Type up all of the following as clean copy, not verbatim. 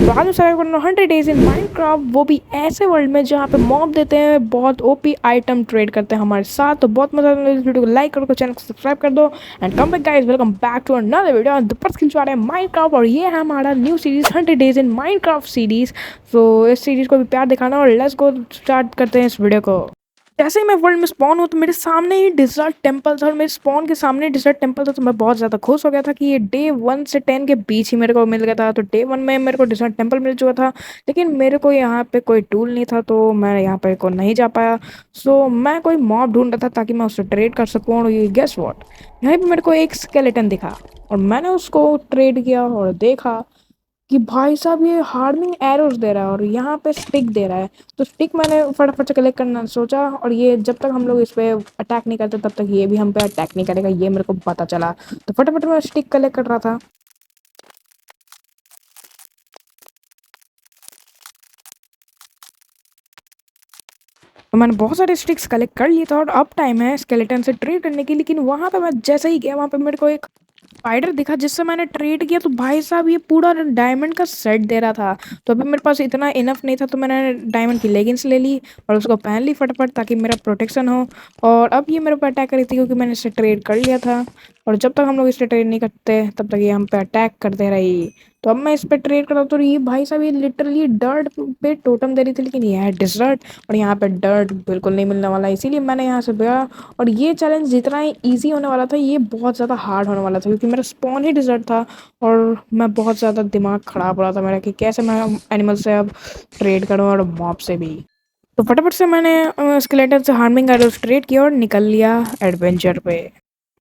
तो आज मैं सर्वाइव करना 100 डेज इन माइनक्राफ्ट, वो भी ऐसे वर्ल्ड में जहाँ पे मॉब देते हैं, बहुत ओपी आइटम ट्रेड करते हैं हमारे साथ। तो बहुत मजा आता है। इस वीडियो को लाइक करो, चैनल को सब्सक्राइब कर दो and come back guys, welcome back to another video. The first खिलवा रहे हैं माइनक्राफ्ट और ये है हमारा new series 100 days in Minecraft series. तो इस सीरीज को भी प्यार दिखाना और लेट्स गो स्टार्ट करते हैं इस वीडियो को। जैसे ही मैं वर्ल्ड में स्पॉन हूँ तो मेरे सामने ही डिजर्ट टेम्पल था और मेरे स्पॉन के सामने डिजर्ट टेम्पल था। तो मैं बहुत ज़्यादा खुश हो गया था कि ये डे 1 से 10 के बीच ही मेरे को मिल गया था। तो डे 1 में मेरे को डिजर्ट टेम्पल मिल चुका था, लेकिन मेरे को यहाँ पे कोई टूल नहीं था तो मैं यहाँ पे को नहीं जा पाया। सो मैं कोई मॉब ढूंढ रहा था ताकि मैं उससे ट्रेड कर सकूँ। और ये गेस वॉट, यहाँ पे मेरे को एक स्केलेटन दिखा और मैंने उसको ट्रेड किया और देखा कि भाई साहब ये हार्डनिंग एरोस दे रहा है और यहाँ पे स्टिक दे रहा है। तो स्टिक मैंने फटाफट से कलेक्ट करना सोचा और ये जब तक हम लोग इस पे अटैक नहीं करते तब तक ये भी हम पे अटैक नहीं करेगा, ये मेरे को पता चला। तो फटाफट मैं स्टिक कलेक्ट कर रहा था। तो मैंने बहुत सारे स्टिक्स कलेक्ट कर लिए था और अब टाइम है स्केलेटन से ट्रेड करने की। लेकिन वहाँ पे मैं जैसे ही गया वहाँ पे मेरे को एक स्पाइडर दिखा जिससे मैंने ट्रेड किया। तो भाई साहब ये पूरा डायमंड का सेट दे रहा था। तो अभी मेरे पास इतना इनफ नहीं था तो मैंने डायमंड की लेगिंग्स ले ली और उसको पहन ली फटाफट ताकि मेरा प्रोटेक्शन हो। और अब ये मेरे पे अटैक करी थी क्योंकि मैंने इससे ट्रेड कर लिया था। और जब तक हम लोग इससे ट्रेड नहीं करते तब तक ये हम पे अटैक करते रही। तो अब मैं इस पे ट्रेड करता हूँ तो ये भाई साहब ये लिटरली डर्ट पे टोटम दे रही थी, लेकिन ये है डिजर्ट और यहाँ पे डर्ट बिल्कुल नहीं मिलने वाला, इसीलिए मैंने यहाँ से गया। और ये चैलेंज जितना ही ईजी होने वाला था ये बहुत ज़्यादा हार्ड होने वाला था क्योंकि मेरा स्पॉन ही डिजर्ट था। और मैं बहुत ज़्यादा दिमाग खराब हो रहा था मेरा कि कैसे मैं एनिमल से अब ट्रेड करूँ और मॉब से भी। तो फटाफट से मैंने स्केलेटन से हार्मिंग एरोस ट्रेड किया और निकल लिया एडवेंचर पे।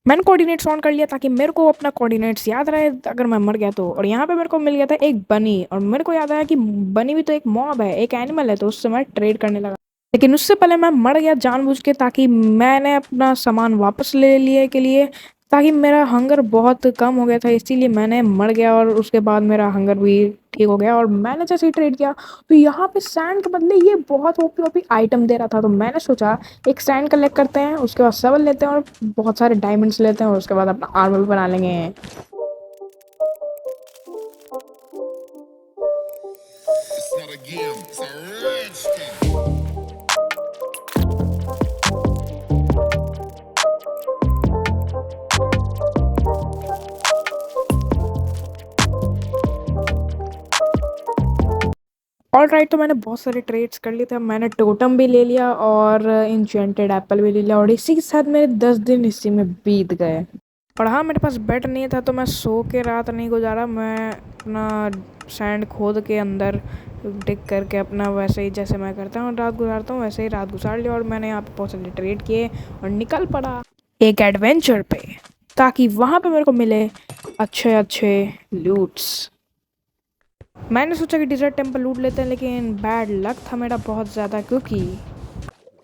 मैंने कोऑर्डिनेट्स ऑन कर लिया ताकि मेरे को अपना कोऑर्डिनेट्स याद रहे अगर मैं मर गया तो। और यहाँ पे मेरे को मिल गया था एक बनी और मेरे को याद आया कि बनी भी तो एक मॉब है, एक एनिमल है, तो उससे मैं ट्रेड करने लगा। लेकिन उससे पहले मैं मर गया जानबूझ के ताकि मैंने अपना सामान वापस ले लिए के लिए, ताकि मेरा हंगर बहुत कम हो गया था इसीलिए मैंने मर गया। और उसके बाद मेरा हंगर भी ठीक हो गया और मैंने जैसे ही ट्रेड किया तो यहाँ पे सैंड के बदले ये बहुत ओपी ओपी आइटम दे रहा था। तो मैंने सोचा एक सैंड कलेक्ट करते हैं, उसके बाद सबल लेते हैं और बहुत सारे डायमंड्स लेते हैं और उसके बाद अपना आर्मर भी बना लेंगे। It's not a game, it's a rich thing. All right, तो मैंने बहुत सारे ट्रेड्स कर लिए थे। मैंने टोटम भी ले लिया और इंचेंटेड एप्पल भी ले लिया और इसी के साथ मेरे 10 दिन इसी में बीत गए। और हाँ, मेरे पास बेड नहीं था तो मैं सो के रात नहीं गुजारा। मैं अपना सैंड खोद के अंदर डिग करके अपना वैसे ही जैसे मैं करता हूँ रात गुजारता हूँ वैसे ही रात गुजार लिया। और मैंने यहाँ पे बहुत सारे ट्रेड किए और निकल पड़ा एक एडवेंचर पे ताकि वहाँ पे मेरे को मिले अच्छे अच्छे लूट्स। मैंने सोचा कि डिजर्ट टेम्पल लूट लेते हैं, लेकिन बैड लक था मेरा बहुत ज़्यादा क्योंकि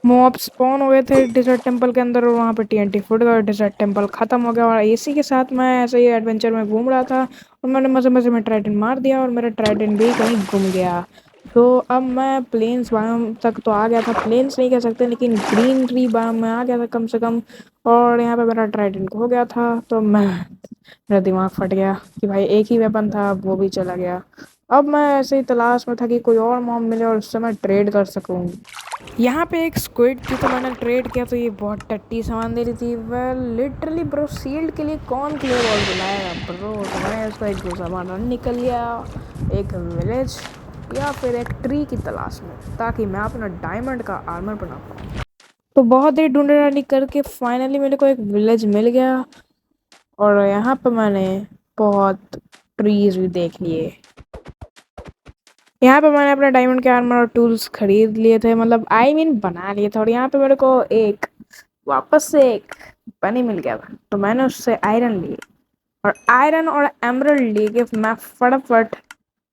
मॉब स्पॉन हो गए थे डिजर्ट टेम्पल के अंदर और वहाँ पे टीएनटी फुट गया और डिजर्ट टेम्पल ख़त्म हो गया। और इसी के साथ मैं ऐसे ही एडवेंचर में घूम रहा था और मैंने मज़े मज़े में ट्राइडन मार दिया और मेरा ट्राइडन भी कहीं गुम गया। तो अब मैं प्लेन्स बायोम तक तो आ गया था, प्लेन्स नहीं कह सकते लेकिन ग्रीन ट्री बायोम में आ गया था कम से कम। और यहाँ पे मेरा ट्राइडन खो गया था तो मेरा दिमाग फट गया कि भाई एक ही वेपन था वो भी चला गया। अब मैं ऐसे ही तलाश में था कि कोई और मॉब मिले और उससे मैं ट्रेड कर सकूँ। यहाँ पे एक स्क्विड थी तो मैंने ट्रेड किया तो ये बहुत टट्टी सामान दे रही थी। वेल लिटरली ब्रो, सील्ड के लिए कौन क्ले बॉल बुलाएगा ब्रो। तो मैंने उसको एक दूसरा सामान निकल लिया, एक विलेज या फिर एक ट्री की तलाश में ताकि मैं अपना डायमंड का आर्मर बना पाऊँ। तो बहुत देर ढूंढने करके फाइनली मेरे को एक विलेज मिल गया और यहाँ पे मैंने बहुत ट्रीज भी देख लिए। यहाँ पे मैंने अपने डायमंड के आर्मर और टूल्स खरीद लिए थे, मतलब आई मीन बना लिए थे। और यहाँ पे मेरे को एक वापस से एक बनी मिल गया था तो मैंने उससे आयरन लिए और आयरन और एमरल्ड लिए कि मैं फटाफट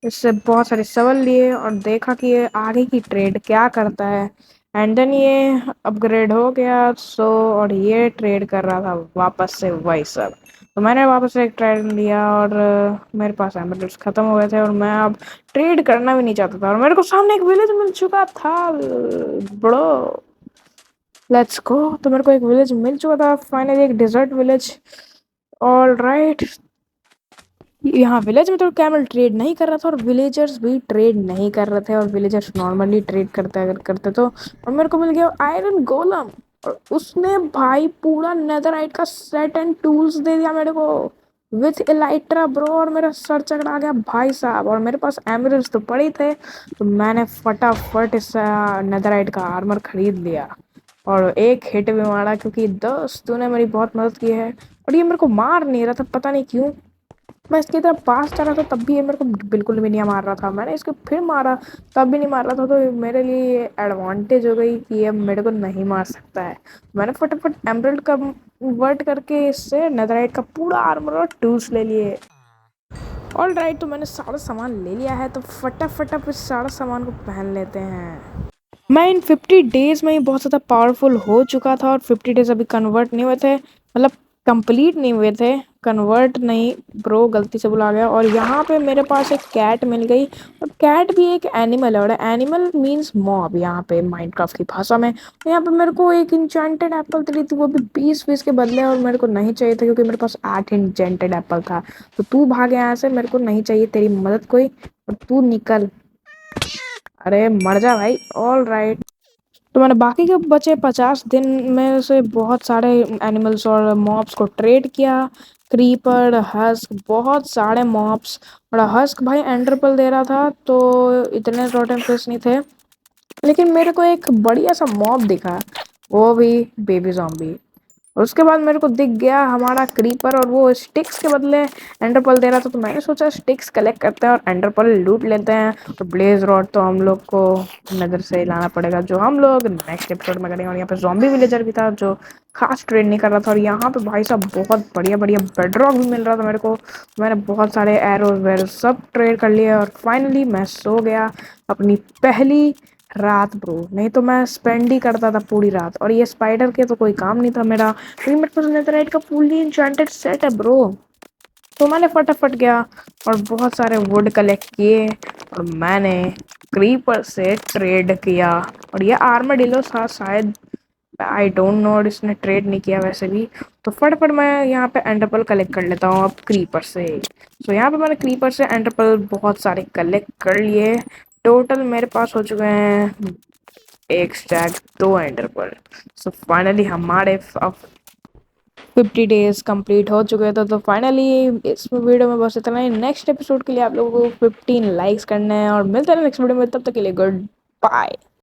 इससे बहुत सारे सवाल लिए और देखा कि ये आगे की ट्रेड क्या करता है। एंड देन ये अपग्रेड हो गया सो, और ये ट्रेड कर रहा था वापस से वही सब। तो मैंने वापस से एक ट्रेड लिया और मेरे पास एमरल्ड्स खत्म हो गए थे और मैं अब ट्रेड करना भी नहीं चाहता था और मेरे को सामने एक विलेज मिल चुका था बड़ो। Let's go. तो मेरे को एक विलेज मिल चुका था फाइनली, एक डिजर्ट विलेज। ऑल राइट, यहाँ विलेज में तो कैमल ट्रेड नहीं कर रहा था और विलेजर्स भी ट्रेड नहीं कर रहे थे और विलेजर्स नॉर्मली ट्रेड करते अगर करते तो। और मेरे को मिल गया आयरन गोलम और उसने भाई पूरा नेदरराइट का सेट एंड टूल्स दे दिया मेरे को विथ एलाइट्रा ब्रो। और मेरा सर चकरा गया भाई साहब। और मेरे पास एमरल्ड्स तो पड़े थे तो मैंने फटाफट इस नेदरराइट का आर्मर खरीद लिया और एक हिट भी मारा क्योंकि दोस्त तूने मेरी बहुत मदद की है। और ये मेरे को मार नहीं रहा था पता नहीं क्यों। मैं इसकी तरफ पास चला था तब भी ये मेरे को बिल्कुल भी नहीं मार रहा था। मैंने इसको फिर मारा तब भी नहीं मार रहा था। तो मेरे लिए ये एडवांटेज हो गई कि ये मेरे को नहीं मार सकता है। मैंने फटाफट एमरल्ड कन्वर्ट करके इससे नेदरराइट का पूरा आर्मर और टूल्स ले लिए। ऑल राइट, तो मैंने सारा सामान ले लिया है तो फटाफट अब इस सारा सामान को पहन लेते हैं। मैं इन 50 डेज में ही बहुत ज़्यादा पावरफुल हो चुका था और 50 डेज अभी कन्वर्ट नहीं हुए थे, मतलब कंप्लीट नहीं हुए थे। कन्वर्ट नहीं ब्रो, गलती से बुला गया। और यहाँ पे मेरे पास एक कैट मिल गई और कैट भी एक एनिमल है और एनिमल मीन्स मॉब यहाँ पे माइनक्राफ्ट की भाषा में। यहाँ पे मेरे को एक इंचेंटेड एप्पल मिली थी वो भी 20 के बदले और मेरे को नहीं चाहिए था क्योंकि मेरे पास 8 इंचेंटेड एप्पल था। तो तू भाग यहाँ से, मेरे को नहीं चाहिए तेरी मदद कोई, और तू निकल। अरे मर जा भाई। ऑल राइट, तो मैंने बाकी के बचे 50 दिन में से बहुत सारे एनिमल्स और मॉब्स को ट्रेड किया। क्रीपर, हस्क, बहुत सारे मॉब्स। और हस्क भाई एंडरपल दे रहा था तो इतने टोटम फिश नहीं थे। लेकिन मेरे को एक बढ़िया सा मॉब दिखा, वो भी बेबी जॉम्बी। और उसके बाद मेरे को दिख गया हमारा क्रीपर और वो स्टिक्स के बदले एंडरपल दे रहा था। तो मैंने सोचा स्टिक्स कलेक्ट करते हैं और एंडरपल लूट लेते हैं। तो ब्लेज रॉड तो हम लोग को नजर से लाना पड़ेगा जो हम लोग नेक्स्ट एपिसोड में करेंगे। और यहाँ पे जॉम्बी विलेजर भी था जो खास ट्रेड नहीं कर रहा था। और यहाँ पे भाई साहब बहुत बढ़िया बढ़िया बेडरॉक भी मिल रहा था मेरे को। मैंने बहुत सारे एरोज वेरोज सब ट्रेड कर लिए और फाइनली मैं सो गया अपनी पहली रात ब्रो। नहीं तो मैं स्पेंड ही करता था पूरी रात और ये स्पाइडर के तो कोई काम नहीं था मेरा क्योंकि मेरे पास नेथरराइट का फुल्ली इंचेंटेड सेट है ब्रो। तो मैंने फटाफट गया और बहुत सारे वुड कलेक्ट किए और मैंने क्रीपर से ट्रेड किया। और ये आर्मडिलो था शायद, आई डोंट नो, और इसने ट्रेड नहीं किया वैसे भी। तो फटाफट मैं यहाँ पे एंडरपल कलेक्ट कर लेता हूँ अब क्रीपर से। तो यहाँ पे मैंने क्रीपर से एंडरपल बहुत सारे कलेक्ट कर लिए। टोटल मेरे पास हो चुके हैं एक स्टैक 2 एंडरपल। सो फाइनली हमारे अब 50 डेज कंप्लीट हो चुके थे। तो फाइनली इस वीडियो में बस इतना ही। नेक्स्ट एपिसोड के लिए आप लोगों को 15 लाइक्स करने हैं और मिलते हैं नेक्स्ट वीडियो में। तब तक के लिए गुड बाय।